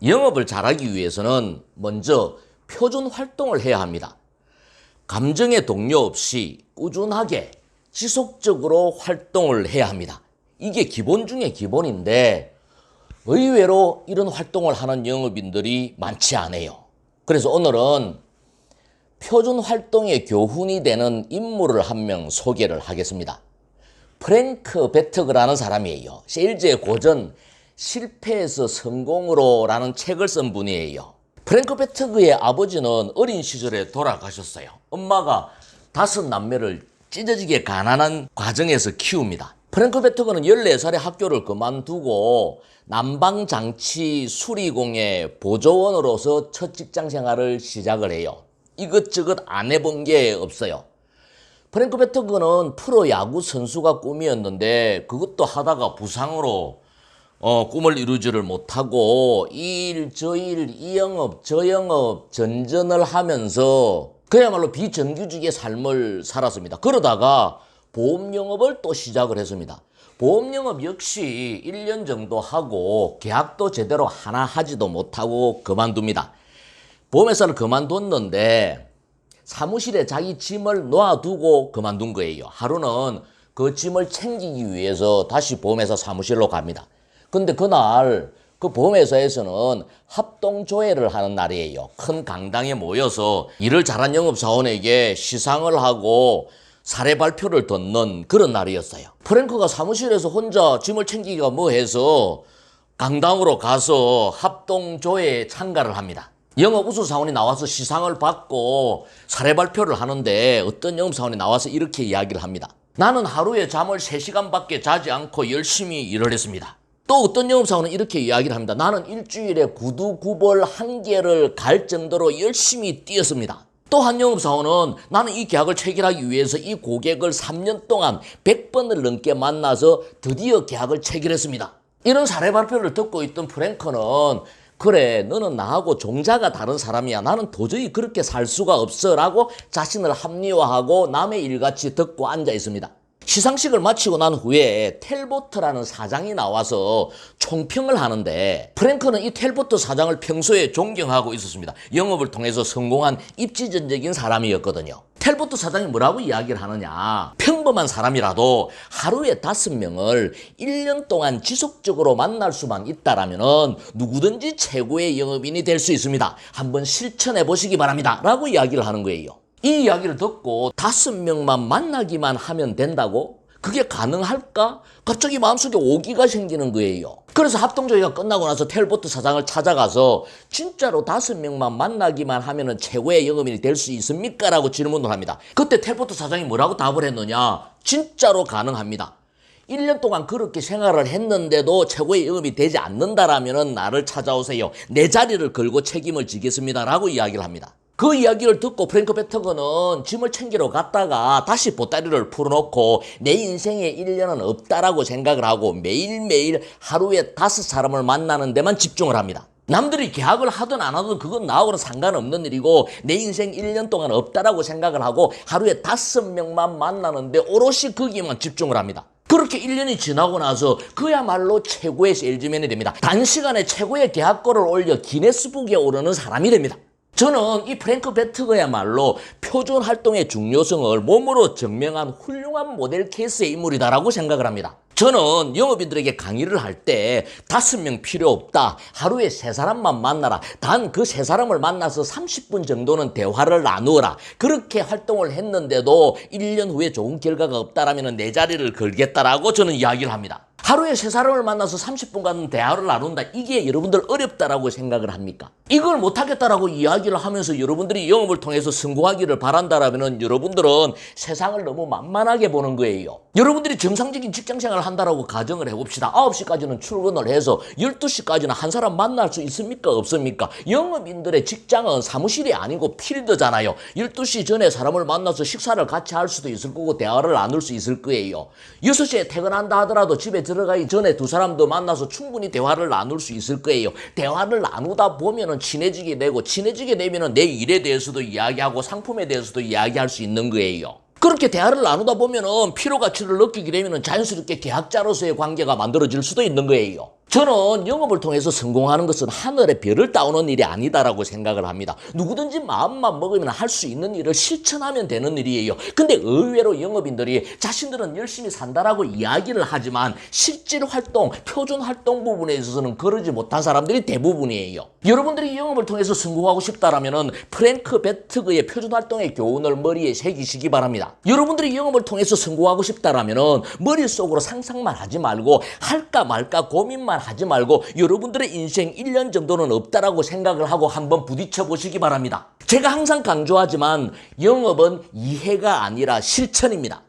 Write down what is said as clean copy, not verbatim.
영업을 잘하기 위해서는 먼저 표준 활동을 해야 합니다. 감정의 동요 없이 꾸준하게 지속적으로 활동을 해야 합니다. 이게 기본 중에 기본인데 의외로 이런 활동을 하는 영업인들이 많지 않아요. 그래서 오늘은 표준 활동의 교훈이 되는 인물을 한 명 소개를 하겠습니다. 프랭크 베트그라는 사람이에요. 세일즈의 고전 실패에서 성공으로 라는 책을 쓴 분이에요. 프랭크 베트그의 아버지는 어린 시절에 돌아가셨어요. 엄마가 5남매를 찢어지게 가난한 과정에서 키웁니다. 프랭크 베트그는 14살에 학교를 그만두고 난방장치 수리공의 보조원으로서 첫 직장 생활을 시작을 해요. 이것저것 안 해본 게 없어요. 프랭크 베트그는 프로야구 선수가 꿈이었는데 그것도 하다가 부상으로 꿈을 이루지를 못하고 이 일 저 일 이 영업 저 영업 전전을 하면서 그야말로 비정규직의 삶을 살았습니다. 그러다가 보험 영업을 또 시작을 했습니다. 보험 영업 역시 1년 정도 하고 계약도 제대로 하나 하지도 못하고 그만둡니다. 보험회사를 그만뒀는데 사무실에 자기 짐을 놓아두고 그만둔 거예요. 하루는 그 짐을 챙기기 위해서 다시 보험회사 사무실로 갑니다. 근데 그날 그 보험회사에서는 합동조회를 하는 날이에요. 큰 강당에 모여서 일을 잘한 영업사원에게 시상을 하고 사례 발표를 듣는 그런 날이었어요. 프랭크가 사무실에서 혼자 짐을 챙기기가 뭐해서 강당으로 가서 합동조회에 참가를 합니다. 영업 우수사원이 나와서 시상을 받고 사례 발표를 하는데 어떤 영업사원이 나와서 이렇게 이야기를 합니다. 나는 하루에 잠을 3시간밖에 자지 않고 열심히 일을 했습니다. 또 어떤 영업사원은 이렇게 이야기를 합니다. 나는 일주일에 구두 9벌 1개를 갈 정도로 열심히 뛰었습니다. 또 한 영업사원은 나는 이 계약을 체결하기 위해서 이 고객을 3년 동안 100번을 넘게 만나서 드디어 계약을 체결했습니다. 이런 사례 발표를 듣고 있던 프랭크는 그래 너는 나하고 종자가 다른 사람이야. 나는 도저히 그렇게 살 수가 없어 라고 자신을 합리화하고 남의 일같이 듣고 앉아 있습니다. 시상식을 마치고 난 후에 텔보트라는 사장이 나와서 총평을 하는데 프랭크는 이 텔보트 사장을 평소에 존경하고 있었습니다. 영업을 통해서 성공한 입지전적인 사람이었거든요. 텔보트 사장이 뭐라고 이야기를 하느냐. 평범한 사람이라도 하루에 5명을 1년 동안 지속적으로 만날 수만 있다라면 누구든지 최고의 영업인이 될 수 있습니다. 한번 실천해 보시기 바랍니다. 라고 이야기를 하는 거예요. 이 이야기를 듣고 5명만 만나기만 하면 된다고? 그게 가능할까? 갑자기 마음속에 오기가 생기는 거예요. 그래서 합동조회가 끝나고 나서 텔보트 사장을 찾아가서 진짜로 5명만 만나기만 하면 최고의 영업인이 될 수 있습니까? 라고 질문을 합니다. 그때 텔보트 사장이 뭐라고 답을 했느냐? 진짜로 가능합니다. 1년 동안 그렇게 생활을 했는데도 최고의 영업이 되지 않는다라면 나를 찾아오세요. 내 자리를 걸고 책임을 지겠습니다. 라고 이야기를 합니다. 그 이야기를 듣고 프랭크 베트그는 짐을 챙기러 갔다가 다시 보따리를 풀어놓고 내 인생에 1년은 없다라고 생각을 하고 매일매일 하루에 5사람을 만나는 데만 집중을 합니다. 남들이 계약을 하든 안 하든 그건 나하고는 상관없는 일이고 내 인생 1년 동안 없다라고 생각을 하고 하루에 5명만 만나는데 오롯이 거기에만 집중을 합니다. 그렇게 1년이 지나고 나서 그야말로 최고의 세일즈맨이 됩니다. 단시간에 최고의 계약고를 올려 기네스북에 오르는 사람이 됩니다. 저는 이 프랭크 베트그야말로 표준 활동의 중요성을 몸으로 증명한 훌륭한 모델 케이스의 인물이다라고 생각을 합니다. 저는 영업인들에게 강의를 할 때 5명 필요 없다. 하루에 3사람만 만나라. 단 그 3사람을 만나서 30분 정도는 대화를 나누어라. 그렇게 활동을 했는데도 1년 후에 좋은 결과가 없다라면 내 자리를 걸겠다라고 저는 이야기를 합니다. 하루에 3사람을 만나서 30분간 대화를 나눈다. 이게 여러분들 어렵다라고 생각을 합니까? 이걸 못하겠다라고 이야기를 하면서 여러분들이 영업을 통해서 성공하기를 바란다라면 여러분들은 세상을 너무 만만하게 보는 거예요. 여러분들이 정상적인 직장생활을 한다라고 가정을 해봅시다. 9시까지는 출근을 해서 12시까지는 한 사람 만날 수 있습니까? 없습니까? 영업인들의 직장은 사무실이 아니고 필드잖아요. 12시 전에 사람을 만나서 식사를 같이 할 수도 있을 거고 대화를 나눌 수 있을 거예요. 6시에 퇴근한다 하더라도 집에 들어가기 전에 2사람도 만나서 충분히 대화를 나눌 수 있을 거예요. 대화를 나누다 보면은 친해지게 되고 친해지게 되면은 내 일에 대해서도 이야기하고 상품에 대해서도 이야기할 수 있는 거예요. 그렇게 대화를 나누다 보면은 피로가치를 느끼게 되면은 자연스럽게 계약자로서의 관계가 만들어질 수도 있는 거예요. 저는 영업을 통해서 성공하는 것은 하늘의 별을 따오는 일이 아니다라고 생각을 합니다. 누구든지 마음만 먹으면 할 수 있는 일을 실천하면 되는 일이에요. 근데 의외로 영업인들이 자신들은 열심히 산다라고 이야기를 하지만 실질 활동, 표준 활동 부분에 있어서는 그러지 못한 사람들이 대부분이에요. 여러분들이 영업을 통해서 성공하고 싶다라면 프랭크 베트그의 표준 활동의 교훈을 머리에 새기시기 바랍니다. 여러분들이 영업을 통해서 성공하고 싶다라면 머릿속으로 상상만 하지 말고 할까 말까 고민만 하지 말고 여러분들의 인생 1년 정도는 없다라고 생각을 하고 한번 부딪혀 보시기 바랍니다. 제가 항상 강조하지만 영업은 이해가 아니라 실천입니다.